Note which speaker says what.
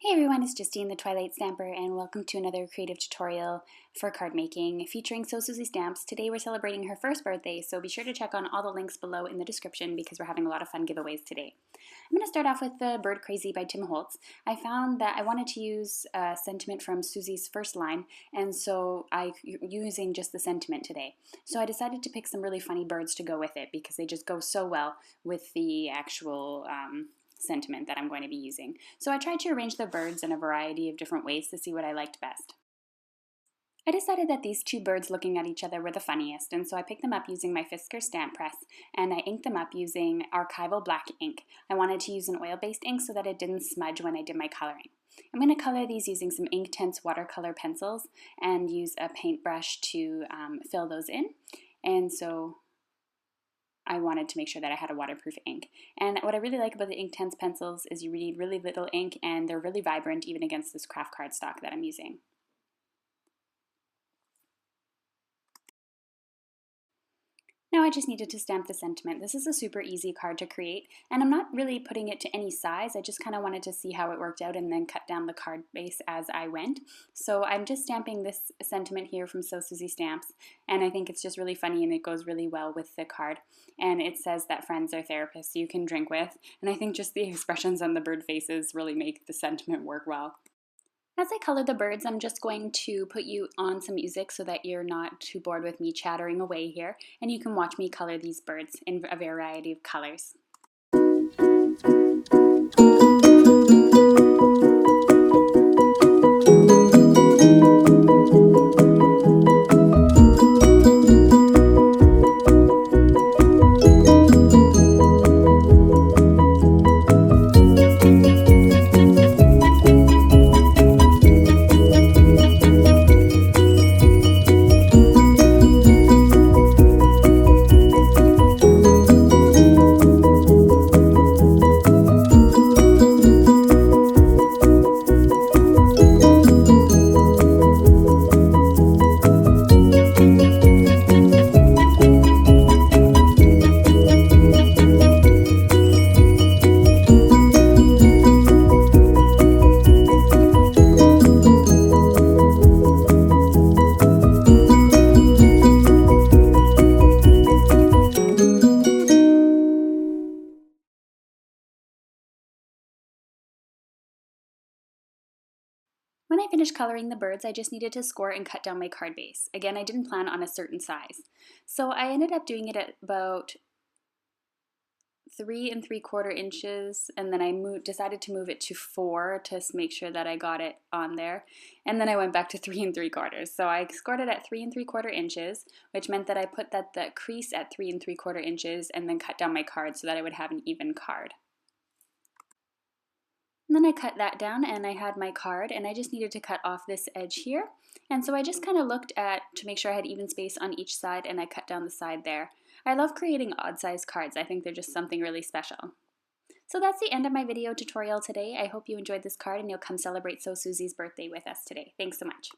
Speaker 1: Hey everyone, it's Justine the Twilight Stamper and welcome to another creative tutorial for card making featuring Suzy stamps. Today we're celebrating her first birthday, so be sure to check on all the links below in the description because we're having a lot of fun giveaways today. I'm going to start off with the Bird Crazy by Tim Holtz. I found that I wanted to use a sentiment from Suzy's first line, and so I'm using just the sentiment today. So I decided to pick some really funny birds to go with it because they just go so well with the actual sentiment that I'm going to be using. So I tried to arrange the birds in a variety of different ways to see what I liked best. I decided that these two birds looking at each other were the funniest, and so I picked them up using my Fisker stamp press, and I inked them up using archival black ink. I wanted to use an oil-based ink so that it didn't smudge when I did my coloring. I'm going to color these using some Inktense watercolor pencils and use a paintbrush to fill those in. And so I wanted to make sure that I had a waterproof ink. And what I really like about the Inktense pencils is you need really little ink and they're really vibrant even against this craft cardstock that I'm using. Now I just needed to stamp the sentiment. This is a super easy card to create, and I'm not really putting it to any size. I just kind of wanted to see how it worked out and then cut down the card base as I went. So I'm just stamping this sentiment here from Suzy Stamps, and I think it's just really funny and it goes really well with the card. And it says that friends are therapists you can drink with, and I think just the expressions on the bird faces really make the sentiment work well. As I color the birds, I'm just going to put you on some music so that you're not too bored with me chattering away here, and you can watch me color these birds in a variety of colors. When I finished coloring the birds, I just needed to score and cut down my card base. Again, I didn't plan on a certain size. So I ended up doing it at about 3 3/4 inches, and then I decided to move it to 4 to make sure that I got it on there. And then I went back to 3 3/4. So I scored it at 3 3/4 inches, which meant that I put the crease at 3 3/4 inches and then cut down my card so that I would have an even card. And then I cut that down and I had my card, and I just needed to cut off this edge here. And so I just kind of looked to make sure I had even space on each side, and I cut down the side there. I love creating odd size cards. I think they're just something really special. So that's the end of my video tutorial today. I hope you enjoyed this card and you'll come celebrate Suzy's birthday with us today. Thanks so much.